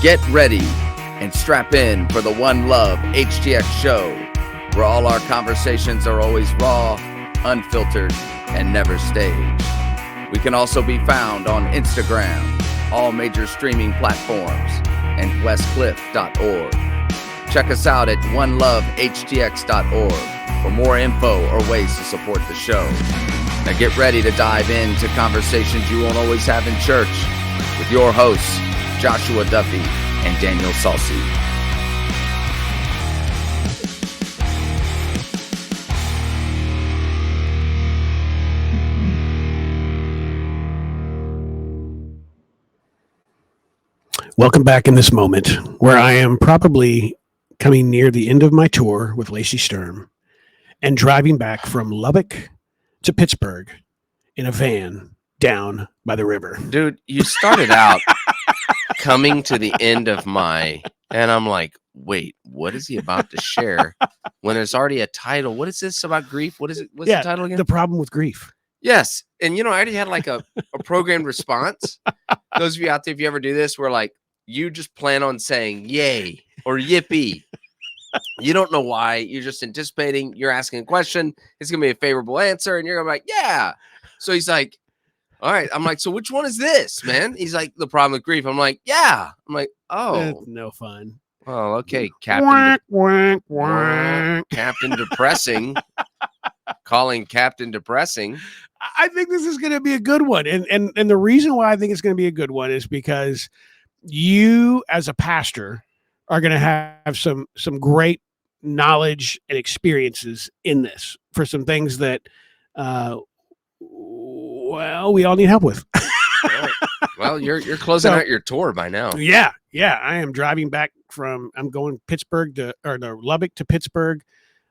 Get ready and strap in for the One Love HTX show, where all our conversations are always raw, unfiltered, and never staged. We can also be found on Instagram, all major streaming platforms, and westcliff.org. Check us out at onelovehtx.org for more info or ways to support the show. Now get ready to dive into conversations you won't always have in church with your hosts, Joshua Duffy and Daniel Salsi. Welcome back in this moment where I am probably coming near the end of my tour with Lacey Sturm and driving back from Lubbock to Pittsburgh in a van down by the river. Dude, you started out coming to the end of and I'm like, wait, what is he about to share when there's already a title? What is this about grief? What is it? What's the title again? The problem with grief. Yes. And, I already had like a programmed response. Those of you out there, if you ever do this, where like you just plan on saying yay or yippee. You don't know why. You're just anticipating. You're asking a question. It's going to be a favorable answer. And you're going to be like, yeah. So he's like, all right. I'm like, so which one is this, man? He's like, the problem with grief. I'm like, yeah. I'm like, oh. That's no fun. Oh, okay. Captain Depressing. Calling Captain Depressing. I think this is going to be a good one. And the reason why I think it's going to be a good one is because you as a pastor are going to have some great knowledge and experiences in this for some things that, we all need help with. Well, you're closing out your tour by now. Yeah. I am driving back I'm going Lubbock to Pittsburgh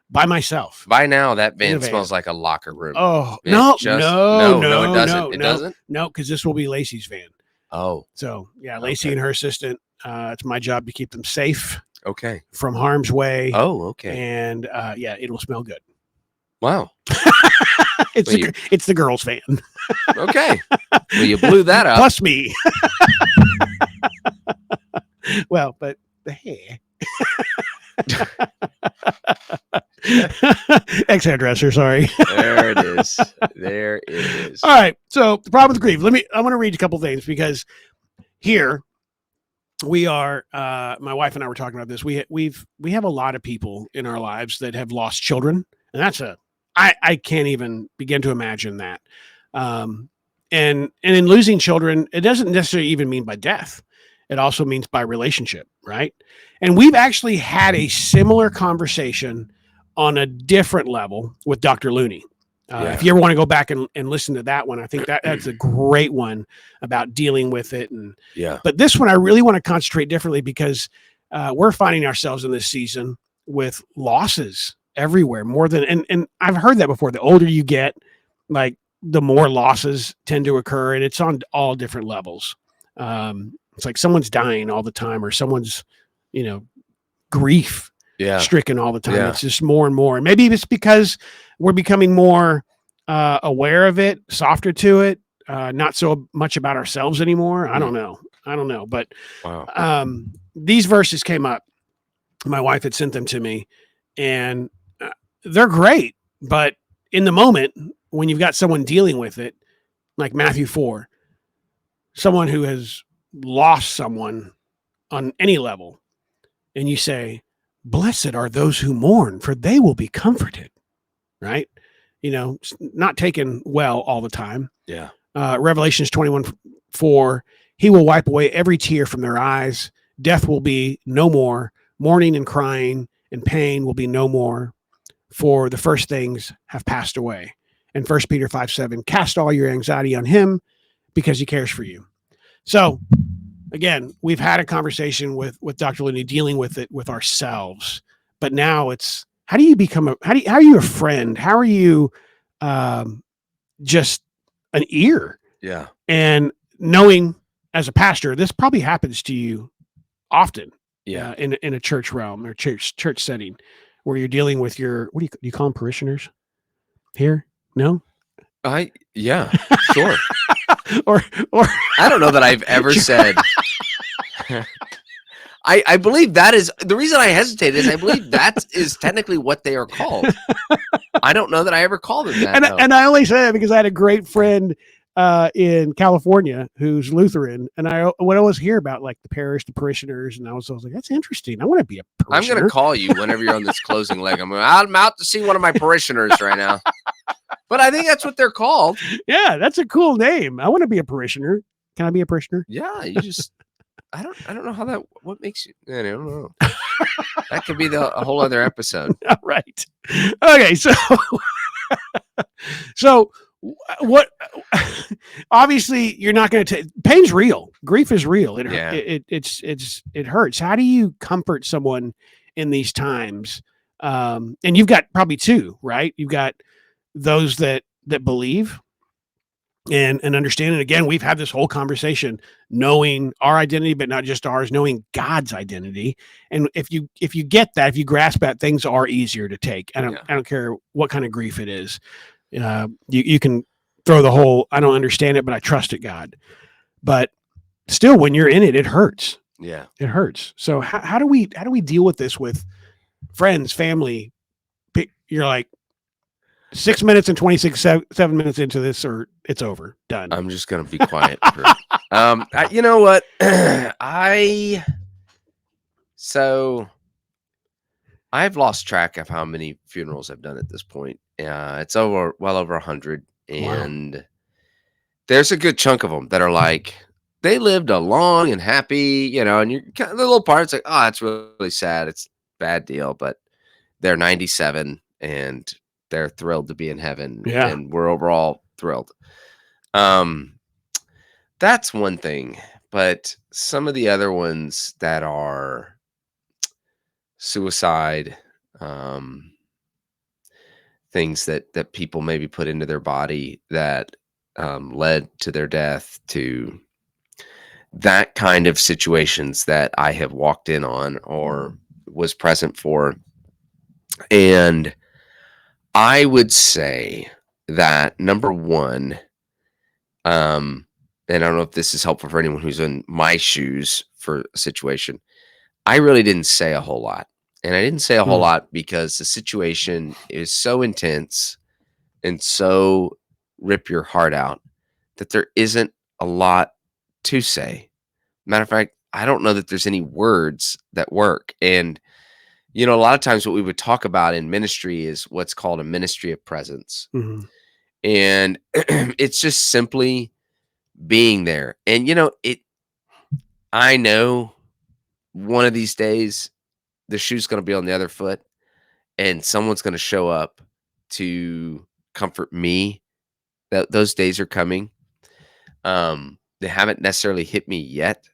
by myself. By now, that van smells like a locker room. Oh, no, it doesn't. It doesn't? No, because this will be Lacey's van. Oh. So, yeah, Lacey and her assistant. It's my job to keep them safe. Okay. From harm's way. Oh, okay. And, it'll smell good. Wow. It's the girls' van. Okay. Well, you blew that up. Plus me. Well, but the hair. Ex-hairdresser, sorry. There it is. All right. So the problem with grief. I want to read a couple things because here we are. My wife and I were talking about this. We have a lot of people in our lives that have lost children, and that's I can't even begin to imagine that. And in losing children, it doesn't necessarily even mean by death. It also means by relationship, right? And we've actually had a similar conversation on a different level with Dr. Looney. If you ever want to go back and listen to that one, I think that's a great one about dealing with it. But this one, I really want to concentrate differently because we're finding ourselves in this season with losses everywhere more than, and I've heard that before. The older you get, like the more losses tend to occur, and it's on all different levels. It's like someone's dying all the time, or someone's, grief stricken all the time. It's just more and more. And maybe it's because we're becoming more aware of it, softer to it, not so much about ourselves anymore. I don't know. But wow. These verses came up. My wife had sent them to me, and they're great. But in the moment, when you've got someone dealing with it, like Matthew 4, someone who has lost someone on any level, and you say, blessed are those who mourn, for they will be comforted, right? Not taken well all the time. Yeah. Revelations 21:4, he will wipe away every tear from their eyes. Death will be no more. Mourning and crying and pain will be no more, for the first things have passed away. And 1 Peter 5:7, cast all your anxiety on him because he cares for you. So again, we've had a conversation with Dr. Looney dealing with it with ourselves, but now it's, how do you become how are you a friend? How are you just an ear? Yeah. And knowing as a pastor, this probably happens to you often. Yeah. In a church realm or church setting where you're dealing with your, what do you call them, parishioners here? No? Yeah, sure. or I don't know that I've ever said I believe that is the reason I hesitate is I believe that is technically what they are called. I don't know that I ever called them that. And I only say that because I had a great friend in California who's Lutheran, and I would always hear about like the parish, the parishioners, and I was like, that's interesting. I want to be a parishioner. I'm going to call you whenever you're on this closing leg. I'm out to see one of my parishioners right now. But I think that's what they're called. Yeah, that's a cool name. I want to be a parishioner. Can I be a parishioner? Yeah, you just I don't know how that what makes you I don't know. That could be a whole other episode. All right. Okay, so what obviously you're not going to take pain's real. Grief is real. It hurts. How do you comfort someone in these times? And you've got probably two, right? You've got those that believe and understand. And again, we've had this whole conversation knowing our identity, but not just ours, knowing God's identity. And if you get that, if you grasp that, things are easier to take. I don't care what kind of grief it is. You can throw the whole, I don't understand it, but I trust it, God. But still, when you're in it, it hurts. Yeah, it hurts. So how do we deal with this with friends, family? You're like 6 minutes and 7 minutes into this, or it's over, done. I'm just gonna be quiet. You know what? I've lost track of how many funerals I've done at this point. It's well over 100, and there's a good chunk of them that are like they lived a long and happy, and you're kind of the little parts like, oh, that's really sad. It's a bad deal, but they're 97 and they're thrilled to be in heaven, and we're overall thrilled. That's one thing, but some of the other ones that are suicide, things that people maybe put into their body that led to their death, to that kind of situations that I have walked in on or was present for. And I would say that number one, and I don't know if this is helpful for anyone who's in my shoes for a situation, I really didn't say a whole lot. And I didn't say a whole lot because the situation is so intense and so rip your heart out that there isn't a lot to say. Matter of fact, I don't know that there's any words that work. And, a lot of times what we would talk about in ministry is what's called a ministry of presence. Mm-hmm. And it's just simply being there. And, I know one of these days the shoe's going to be on the other foot and someone's going to show up to comfort me. Those days are coming. They haven't necessarily hit me yet.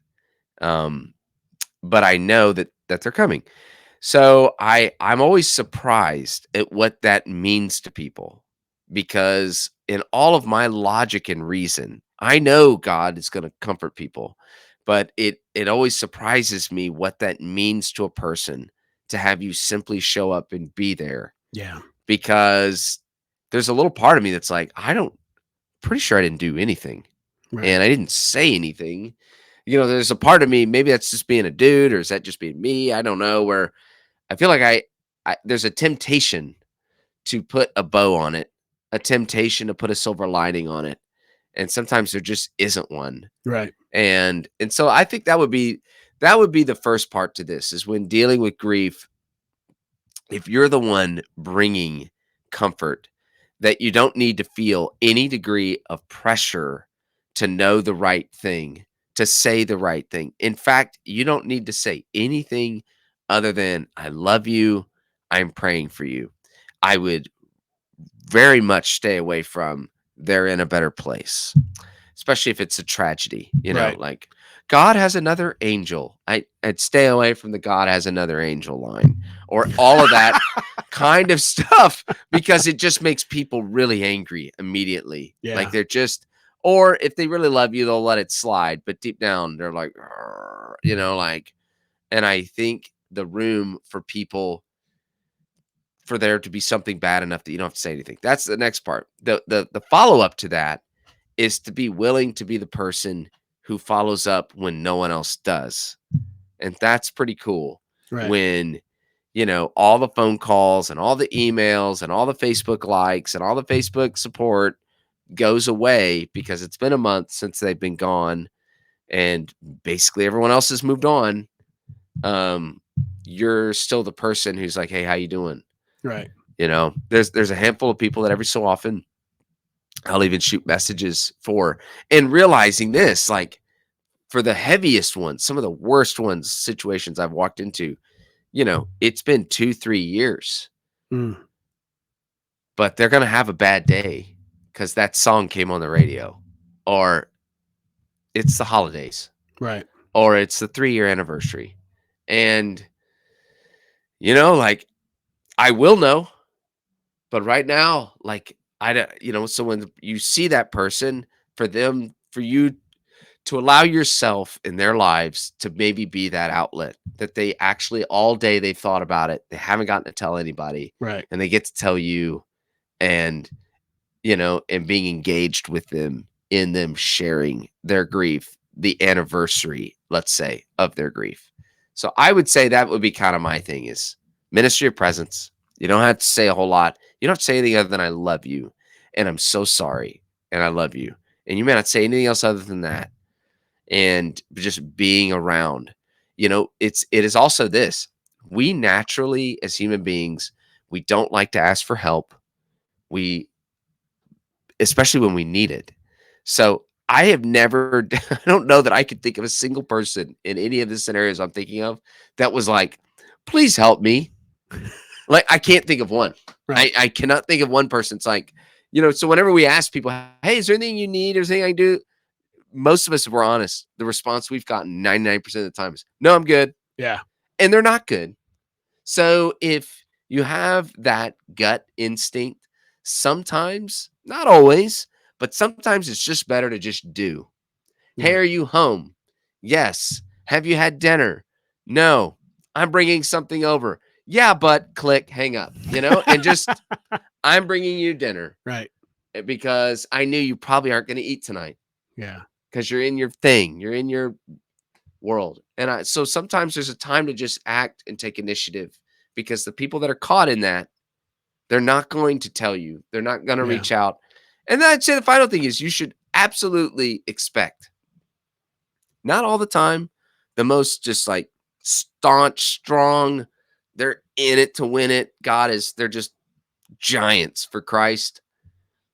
But I know that they're coming. So I'm always surprised at what that means to people, because in all of my logic and reason, I know God is going to comfort people, but it always surprises me what that means to a person to have you simply show up and be there. Yeah. Because there's a little part of me that's like, pretty sure I didn't do anything. Right. And I didn't say anything. There's a part of me, maybe that's just being a dude, or is that just being me? I don't know, where I feel like I there's a temptation to put a bow on it, a temptation to put a silver lining on it. And sometimes there just isn't one. Right. And so I think that would be the first part to this, is when dealing with grief, if you're the one bringing comfort, that you don't need to feel any degree of pressure to know the right thing, to say the right thing. In fact, you don't need to say anything other than, I love you, I'm praying for you. I would very much stay away from, they're in a better place, especially if it's a tragedy, right. Like, God has another angel. I'd stay away from the God has another angel line, or all of that kind of stuff, because it just makes people really angry immediately. Yeah. Like or if they really love you, they'll let it slide. But deep down, they're like, and I think the room for people, for there to be something bad enough that you don't have to say anything. That's the next part. The follow-up to that is to be willing to be the person who follows up when no one else does. And that's pretty cool. Right. When, you know, all the phone calls and all the emails and all the Facebook likes and all the Facebook support goes away because it's been a month since they've been gone and basically everyone else has moved on. You're still the person who's like, hey, how you doing? Right. You know, there's a handful of people that every so often I'll even shoot messages for, and realizing this, like for the heaviest ones, some of the worst ones, situations I've walked into, you know, it's been 2-3 years, but they're going to have a bad day because that song came on the radio, or it's the holidays, Right. or it's the 3-year anniversary. And, you know, like I will know, but right now, like I don't, you know, so when you see that person, for you to allow yourself in their lives to maybe be that outlet that they actually all day they've thought about it. They haven't gotten to tell anybody. Right. And they get to tell you, and, you know, and being engaged with them in them sharing their grief, the anniversary, let's say, of their grief. So I would say that would be kind of my thing is ministry of presence. You don't have to say a whole lot. You don't have to say anything other than I love you and I'm so sorry and I love you. And you may not say anything else other than that. And just being around, you know, it is also this. We naturally, as human beings, we don't like to ask for help. Especially when we need it. So I have never, I don't know that I could think of a single person in any of the scenarios I'm thinking of that was like, please help me. Like, I can't think of one. Right. I cannot think of one person. It's like, you know, so whenever we ask people, hey, is there anything you need? Is there anything I can do? Most of us, if we're honest, the response we've gotten 99% of the time is, no, I'm good. Yeah. And they're not good. So if you have that gut instinct, sometimes, not always, but sometimes it's just better to just do. Yeah. Hey, are you home? Yes. Have you had dinner? No. I'm bringing something over. Yeah, but click, hang up, you know, and just, I'm bringing you dinner. Right. Because I knew you probably aren't going to eat tonight. Yeah. Because you're in your thing, you're in your world. And so sometimes there's a time to just act and take initiative, because the people that are caught in that, they're not going to tell you. They're not going to reach out. And then I'd say the final thing is you should absolutely expect, not all the time, the most just like staunch, strong, they're in it to win it. They're just giants for Christ.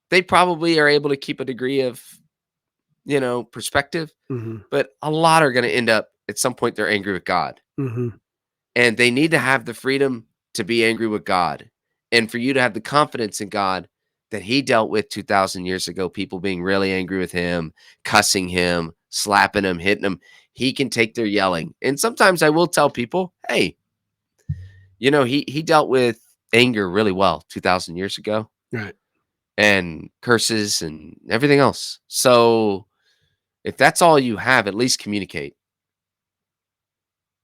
They probably are able to keep a degree of, you know, perspective, but a lot are going to end up at some point they're angry with God, and they need to have the freedom to be angry with God, and for you to have the confidence in God that he dealt with 2,000 years ago, people being really angry with him, cussing him, slapping him, hitting him. He can take their yelling. And sometimes I will tell people, hey, you know, he dealt with anger really well 2,000 years ago. Right. And curses and everything else. So if that's all you have, at least communicate.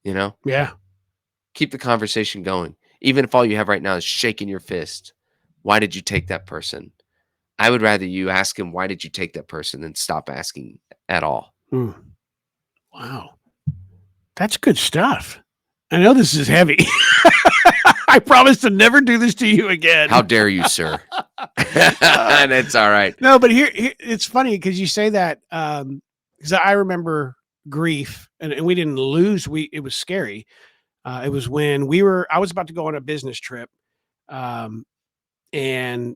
You know? Yeah. Keep the conversation going. Even if all you have right now is shaking your fist. Why did you take that person? I would rather you ask him, why did you take that person, than stop asking at all. Wow. That's good stuff. I know this is heavy. I promise to never do this to you again. How dare you, sir? And it's all right. No, but here it's funny because you say that, because I remember grief, and we didn't lose. It was scary. It was when I was about to go on a business trip, and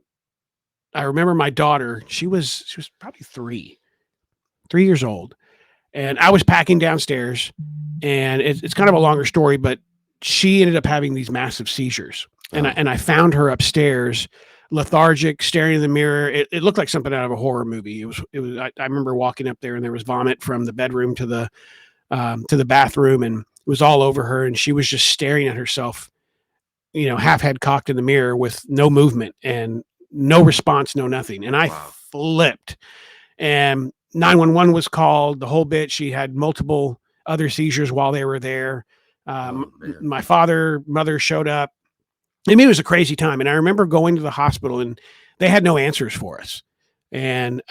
I remember my daughter. She was probably 3 years old, and I was packing downstairs, and it's kind of a longer story, but she ended up having these massive seizures, and I found her upstairs, lethargic, staring in the mirror. It looked like something out of a horror movie. It was. I remember walking up there, and there was vomit from the bedroom to the bathroom, and it was all over her, and she was just staring at herself, you know, half head cocked in the mirror with no movement and no response, no nothing. And I flipped, and 911 was called, the whole bit. She had multiple other seizures while they were there. My mother showed up. I mean, it was a crazy time. And I remember going to the hospital, and they had no answers for us. And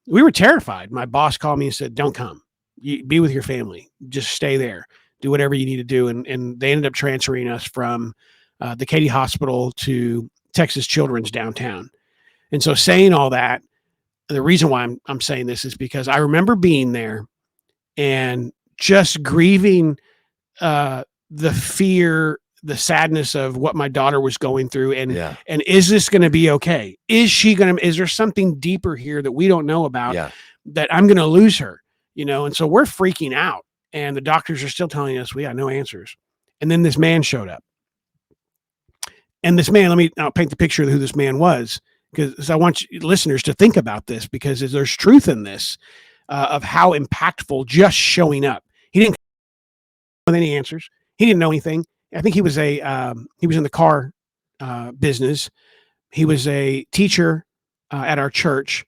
we were terrified. My boss called me and said, don't come. Be with your family. Just stay there. do whatever you need to do. And they ended up transferring us from the Katy Hospital to Texas Children's downtown. And so saying all that, the reason why I'm saying this is because I remember being there and just grieving the fear, the sadness of what my daughter was going through. And is this going to be okay? Is there something deeper here that we don't know about that I'm going to lose her, And so we're freaking out and the doctors are still telling us we got no answers. And then this man showed up. And this man, I'll paint the picture of who this man was, because I want listeners to think about this, because there's truth in this of how impactful just showing up. He didn't come with any answers. He didn't know anything. I think he was in the car business. He was a teacher at our church.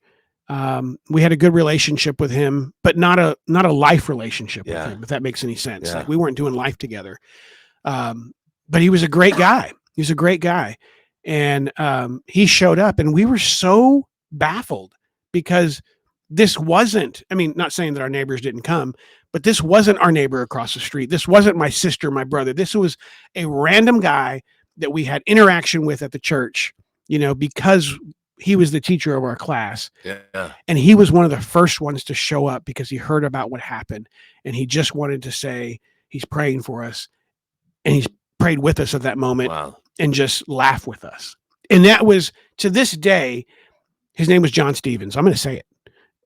We had a good relationship with him, but not a life relationship with him, if that makes any sense. Like, we weren't doing life together. But he was a great guy. He was a great guy. And he showed up and we were so baffled because this wasn't, not saying that our neighbors didn't come, but this wasn't our neighbor across the street. This wasn't my sister, my brother. This was a random guy that we had interaction with at the church, because he was the teacher of our class. Yeah. And he was one of the first ones to show up because he heard about what happened. And he just wanted to say he's praying for us. And he's prayed with us at that moment. Wow. And just laugh with us. And that was, to this day, his name was John Stevens. I'm going to say it.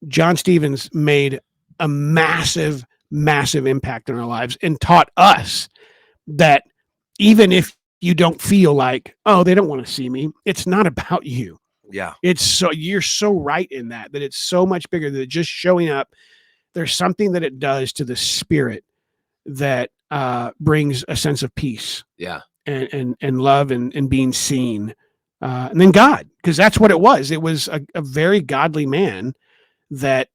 John Stevens made a massive, massive impact in our lives and taught us that even if you don't feel like, oh, they don't want to see me, it's not about you. Yeah. You're so right in that it's so much bigger than just showing up. There's something that it does to the spirit that brings a sense of peace. Yeah. And love and being seen. And then God, because that's what it was. It was a very godly man that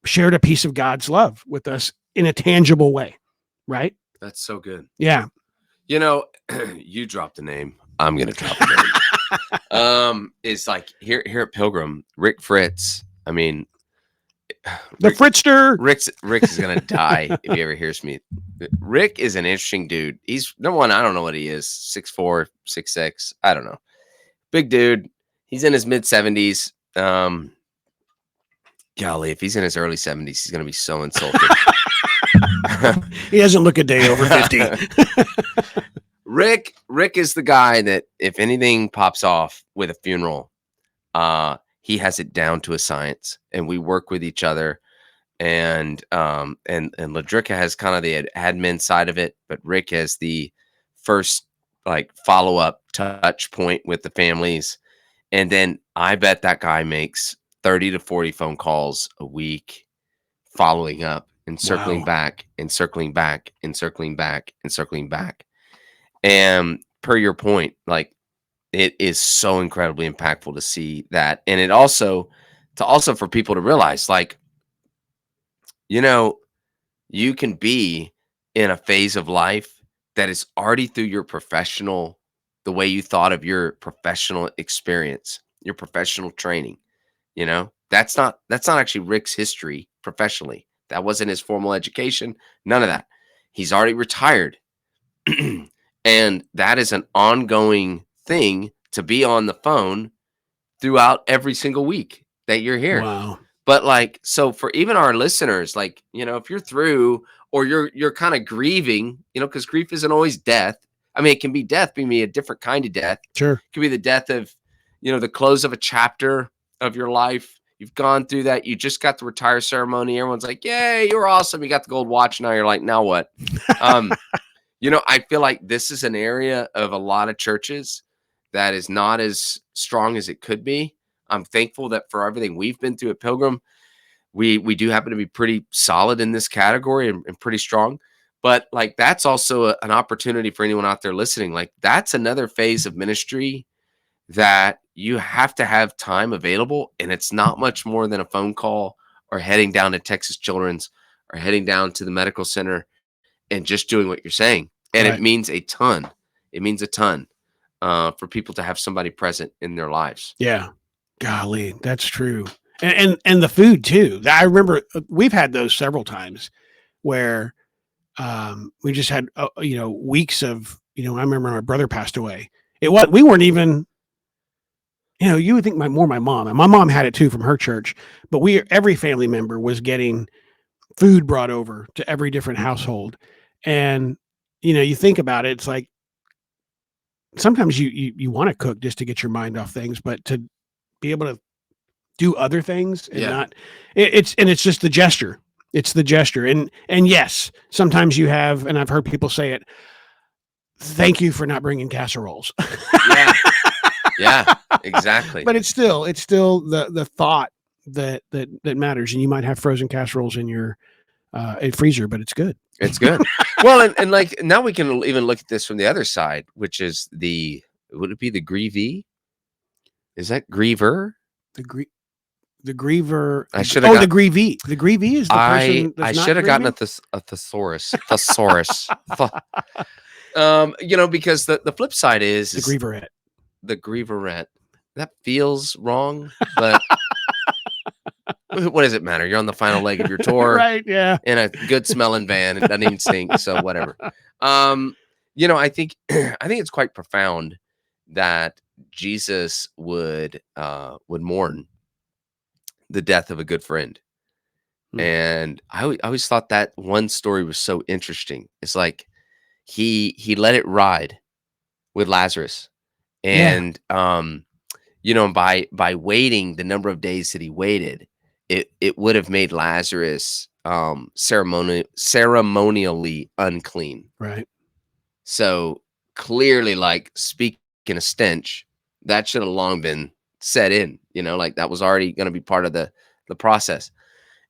shared a piece of God's love with us in a tangible way. Right? That's so good. Yeah. You dropped a name. I'm going to drop a name. It's like here at Pilgrim, Rick Fritz. The Fritzster. Rick is gonna die if he ever hears me. Rick is an interesting dude. He's number one. I don't know what he is. 6'4", 6'6". I don't know. Big dude. He's in his mid 70s. Golly, if he's in his early 70s, he's gonna be so insulted. He doesn't look a day over 50. Rick is the guy that if anything pops off with a funeral, he has it down to a science, and we work with each other. And Ladrika has kind of the admin side of it, but Rick has the first follow-up touch point with the families. And then I bet that guy makes 30 to 40 phone calls a week, following up and circling back and circling back and circling back and circling back. And per your point, it is so incredibly impactful to see that. And it also for people to realize, you can be in a phase of life that is already through your professional, the way you thought of your professional experience, your professional training. That's not actually Rick's history professionally. That wasn't his formal education. None of that. He's already retired. And that is an ongoing thing to be on the phone throughout every single week that you're here. Wow. But so for even our listeners, if you're through or you're kind of grieving, because grief isn't always death. It can be death, can be a different kind of death. Sure. It could be the death of, the close of a chapter of your life. You've gone through that. You just got the retire ceremony. Everyone's like, yay, you're awesome. You got the gold watch. Now you're like, now what? I feel like this is an area of a lot of churches that is not as strong as it could be. I'm thankful that for everything we've been through at Pilgrim, we do happen to be pretty solid in this category and pretty strong. But that's also an opportunity for anyone out there listening. That's another phase of ministry that you have to have time available. And it's not much more than a phone call or heading down to Texas Children's or heading down to the medical center and just doing what you're saying. And It means a ton. It means a ton for people to have somebody present in their lives. Yeah. Golly, that's true. And the food too. I remember we've had those several times where We just had, weeks of, I remember my brother passed away. We weren't even, you would think my mom, and my mom had it too from her church, but every family member was getting food brought over to every different household. And, you think about it, it's like, sometimes you want to cook just to get your mind off things, but to be able to do other things and not, it's just the gesture. It's the gesture. And yes, sometimes you have, and I've heard people say it, thank you for not bringing casseroles. Yeah, exactly. But it's still the thought that matters. And you might have frozen casseroles in your freezer, but it's good. It's good. Well, and like now we can even look at this from the other side, which is would it be the grievee? Is that griever? The griever. I should have. The grievee. The grievee is the person. I should have gotten a thesaurus. Thesaurus. Because the flip side is the grieverette. The grieverette. That feels wrong, but what does it matter? You're on the final leg of your tour, right? Yeah, in a good smelling van. It doesn't even stink, so whatever. I think it's quite profound that Jesus would mourn the death of a good friend. And I always thought that one story was so interesting. It's like he let it ride with Lazarus, and by waiting the number of days that he waited, it would have made Lazarus ceremonially unclean. Right. So clearly, like, speaking of stench, that should have long been set in, like that was already going to be part of the process.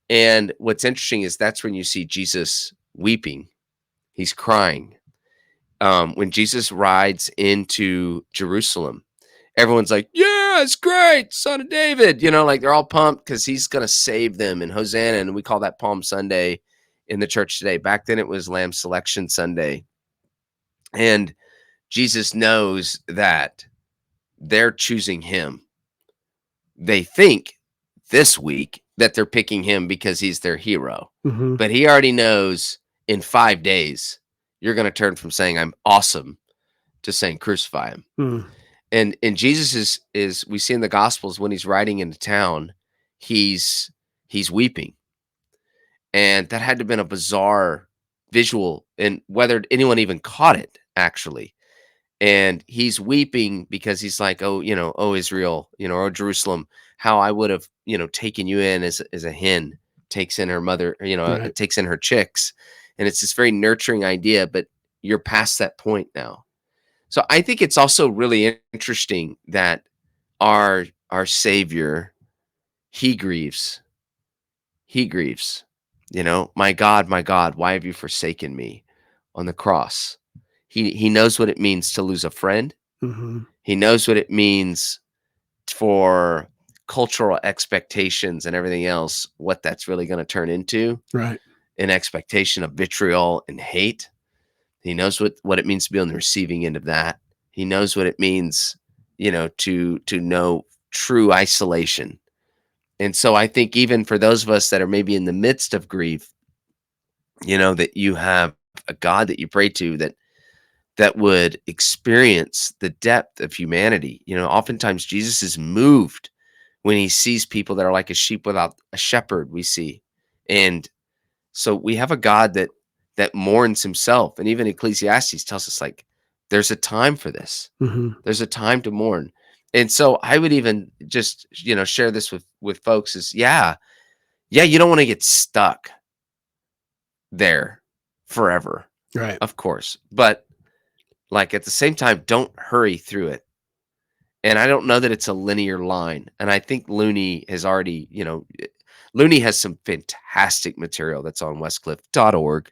And what's interesting is that's when you see Jesus weeping. He's crying. When Jesus rides into Jerusalem, everyone's like, yeah, it's great, Son of David. Like they're all pumped because he's going to save them, and Hosanna. And we call that Palm Sunday in the church today. Back then it was Lamb Selection Sunday. And Jesus knows that they're choosing him. They think this week that they're picking him because he's their hero. Mm-hmm. But he already knows in 5 days, you're going to turn from saying I'm awesome to saying crucify him. Mm. And Jesus is we see in the Gospels when he's riding into town, he's weeping. And that had to have been a bizarre visual, and whether anyone even caught it, actually. And he's weeping because he's like, oh Israel, oh Jerusalem, how I would have, taken you in as a hen takes in her mother, Right. takes in her chicks. And it's this very nurturing idea, but you're past that point now. So I think it's also really interesting that our Savior, he grieves. He grieves. My God, why have you forsaken me? On the cross. He knows what it means to lose a friend. Mm-hmm. He knows what it means for cultural expectations and everything else, what that's really going to turn into. Right. An expectation of vitriol and hate. He knows what it means to be on the receiving end of that. He knows what it means, to know true isolation. And so I think even for those of us that are maybe in the midst of grief, that you have a God that you pray to that would experience the depth of humanity. Oftentimes Jesus is moved when he sees people that are like a sheep without a shepherd, we see. And so we have a God that mourns himself. And even Ecclesiastes tells us, like, there's a time for this. Mm-hmm. There's a time to mourn. And so I would even just, share this with folks is, you don't want to get stuck there forever. Right. Of course. But like at the same time, don't hurry through it. And I don't know that it's a linear line. And I think Looney has already, Looney has some fantastic material that's on westcliff.org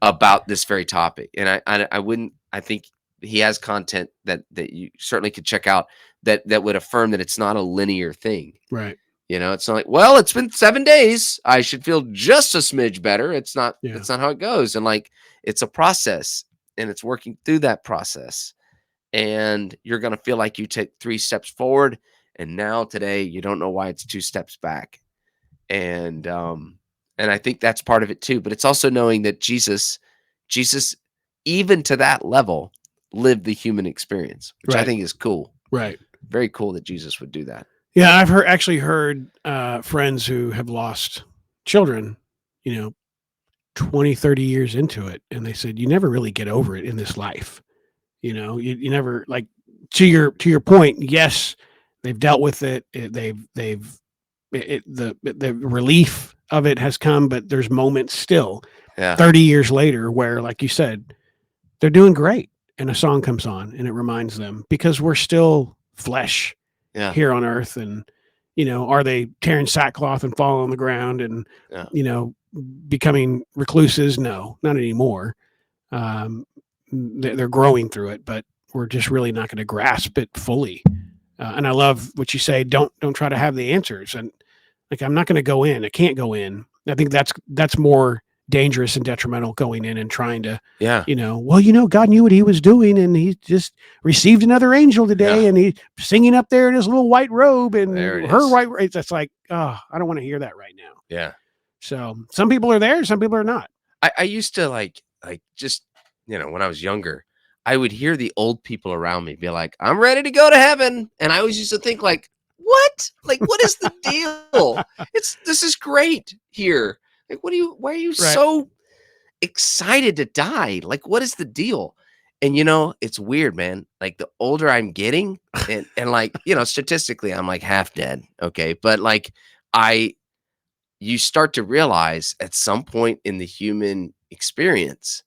about this very topic. And I think he has content that you certainly could check out that would affirm that it's not a linear thing. Right. It's not like, well, it's been 7 days, I should feel just a smidge better. It's not, It's not how it goes. And like, it's a process, and it's working through that process. And you're going to feel like you take 3 steps forward, and now today you don't know why it's 2 steps back. And And I think that's part of it too. But it's also knowing that Jesus, even to that level, lived the human experience, which I Right. think is cool. Right. Very cool that Jesus would do that. Yeah, I've actually heard friends who have lost children, 20, 30 years into it. And they said, you never really get over it in this life. You never, like, to your point. Yes, they've dealt with it. The relief of it has come, but there's moments still 30 years later where, like you said, they're doing great. And a song comes on and it reminds them, because we're still flesh here on earth. And, are they tearing sackcloth and falling on the ground and, becoming recluses? No, not anymore. They're growing through it, but we're just really not going to grasp it fully. And I love what you say. Don't try to have the answers. And like, I'm not going to go in. I can't go in. I think that's more dangerous and detrimental, going in and trying to, God knew what he was doing, and he just received another angel today, and he's singing up there in his little white robe and her white robe. That's like, I don't want to hear that right now. Yeah. So some people are there, some people are not. I used to like just, when I was younger, I would hear the old people around me be like, I'm ready to go to heaven. And I always used to think, like, what? Like, what is the deal? This is great here. Like, why are you so excited to die? Like, what is the deal? And, it's weird, man. Like, the older I'm getting and like, statistically, I'm like half dead. Okay. But like, you start to realize at some point in the human experience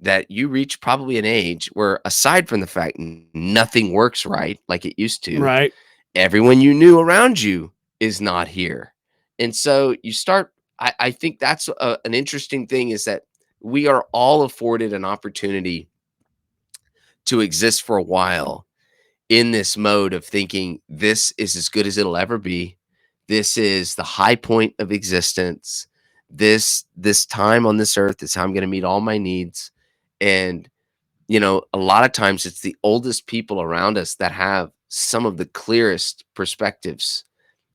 that you reach probably an age where, aside from the fact nothing works right like it used to, right, everyone you knew around you is not here. And so you start, I think that's an interesting thing, is that we are all afforded an opportunity to exist for a while in this mode of thinking this is as good as it'll ever be. This is the high point of existence. This time on this earth is how I'm going to meet all my needs. And, a lot of times it's the oldest people around us that have some of the clearest perspectives,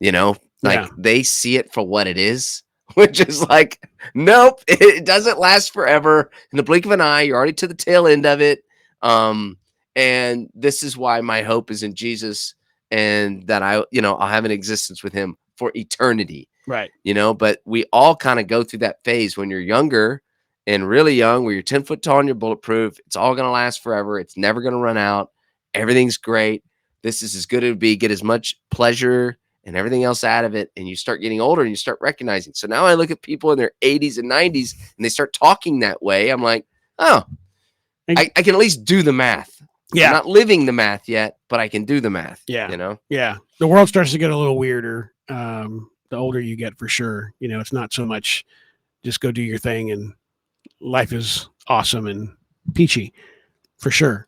they see it for what it is, which is like, nope, it doesn't last forever. In the blink of an eye, you're already to the tail end of it. And this is why my hope is in Jesus, and that I'll have an existence with him for eternity. Right. But we all kind of go through that phase when you're younger and really young, where you're 10 foot tall and you're bulletproof. It's all going to last forever. It's never going to run out. Everything's great. This is as good as it would be. Get as much pleasure and everything else out of it. And you start getting older and you start recognizing. So now I look at people in their 80s and 90s and they start talking that way. I'm like, oh, I can at least do the math. Yeah. I'm not living the math yet, but I can do the math. Yeah. Yeah. The world starts to get a little weirder. The older you get, for sure. It's not so much just go do your thing and life is awesome and peachy, for sure.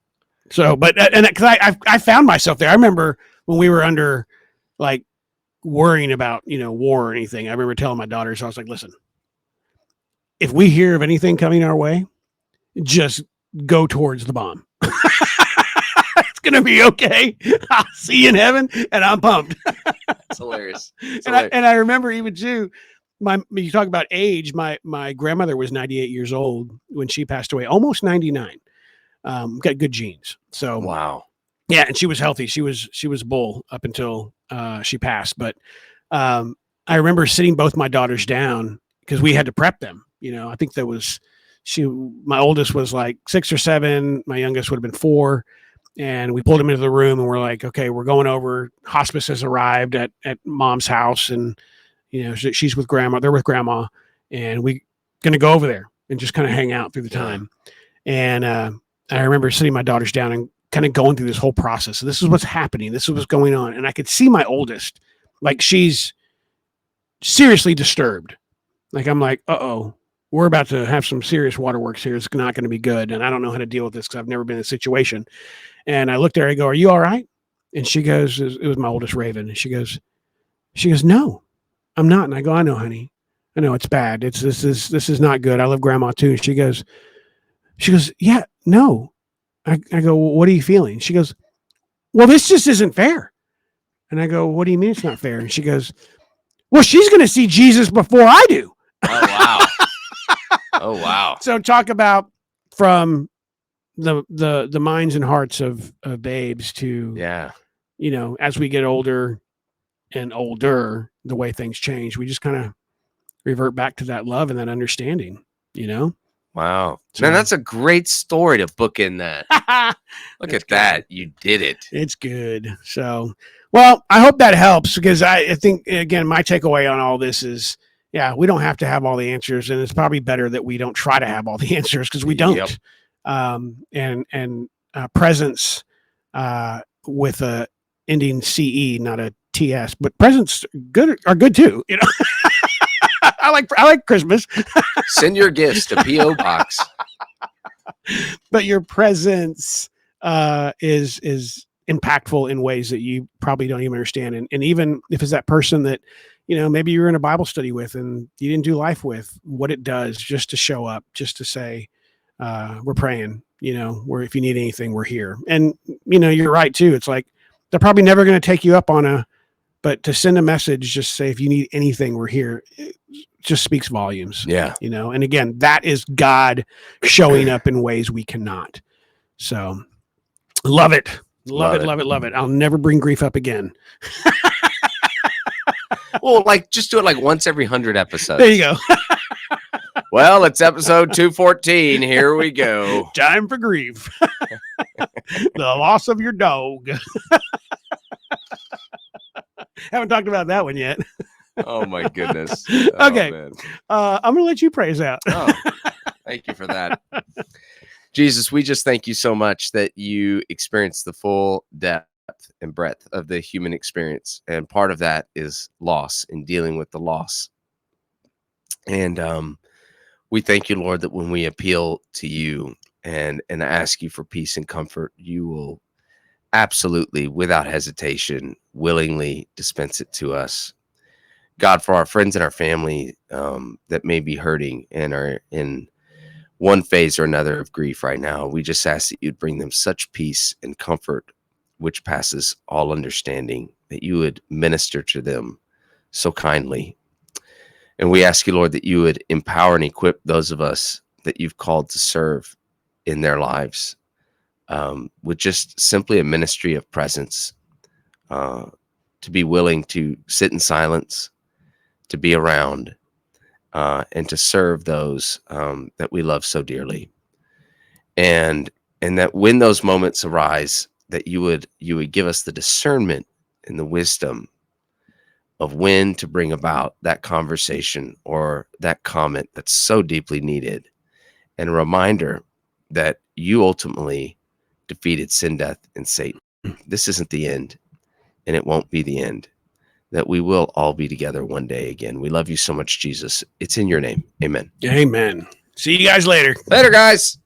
So, but, and because I found myself there. I remember when we were under, like, worrying about, war or anything. I remember telling my daughters, I was like, listen, if we hear of anything coming our way, just go towards the bomb. It's going to be okay. I'll see you in heaven, and I'm pumped. That's hilarious. And I remember even too, you talk about age, my grandmother was 98 years old when she passed away, almost 99. Got good genes. So wow. Yeah, and she was healthy. She was bull up until she passed. But I remember sitting both my daughters down because we had to prep them. I think there was my oldest was like 6 or 7, my youngest would have been 4. And we pulled them into the room and we're like, okay, we're going over. Hospice has arrived at mom's house, and she's with grandma. They're with grandma, and we going to go over there and just kind of hang out through the time. And I remember sitting my daughters down and kind of going through this whole process. So this is what's happening. This is what's going on. And I could see my oldest, like, she's seriously disturbed. Like, I'm like, uh-oh, we're about to have some serious waterworks here. It's not going to be good. And I don't know how to deal with this because I've never been in a situation. And I looked at her, I go, are you all right? And she goes, it was my oldest, Raven. And she goes, no, I'm not. And I go, I know, honey. I know it's bad. This is not good. I love grandma too. She goes, yeah, no. I go, well, what are you feeling? She goes, well, this just isn't fair. And I go, what do you mean it's not fair? And she goes, well, she's going to see Jesus before I do. Oh, wow. Oh, wow. So talk about from the minds and hearts of babes to, Yeah. you know, as we get older and older, the way things change, we just kind of revert back to that love and that understanding, you know? Wow. So- Man, that's a great story to book in that. Look That's at that. You did it. It's good. So, well, I hope that helps because I think, again, my takeaway on all this is, yeah, we don't have to have all the answers. And it's probably better that we don't try to have all the answers because we don't. Yep. And presence with a ending CE, not a TS, but presents are good too. You know, I like Christmas. Send your gifts to P.O. Box. But your presence is impactful in ways that you probably don't even understand. And even if it's that person that, you know, maybe you were in a Bible study with and you didn't do life with, what it does just to show up, just to say, we're praying, you know, if you need anything, we're here. And, you know, you're right too. It's like, they're probably never going to take you up on but to send a message, just say, if you need anything, we're here. It just speaks volumes. Yeah. You know, and again, that is God showing up in ways we cannot. So love it. Love it. I'll never bring grief up again. Well, like just do it like once every 100 episodes. There you go. Well, it's episode 214. Here we go. Time for grief. The loss of your dog. Haven't talked about that one yet. Oh my goodness. Okay. Man. I'm gonna let you pray us out. Oh, thank you for that. Jesus, we just thank you so much that you experienced the full depth and breadth of the human experience. And part of that is loss and dealing with the loss. And we thank you, Lord, that when we appeal to you and ask you for peace and comfort, you will absolutely, without hesitation, willingly dispense it to us. God, for our friends and our family that may be hurting and are in one phase or another of grief right now, we just ask that you'd bring them such peace and comfort, which passes all understanding, that you would minister to them so kindly. And we ask you, Lord, that you would empower and equip those of us that you've called to serve in their lives with just simply a ministry of presence, to be willing to sit in silence, to be around, and to serve those that we love so dearly. And that when those moments arise, that you would give us the discernment and the wisdom of when to bring about that conversation or that comment that's so deeply needed, and a reminder that you ultimately defeated sin, death, and Satan. This isn't the end, and it won't be the end, that we will all be together one day again. We love you so much, Jesus. It's in your name. Amen. Amen. See you guys later. Later, guys.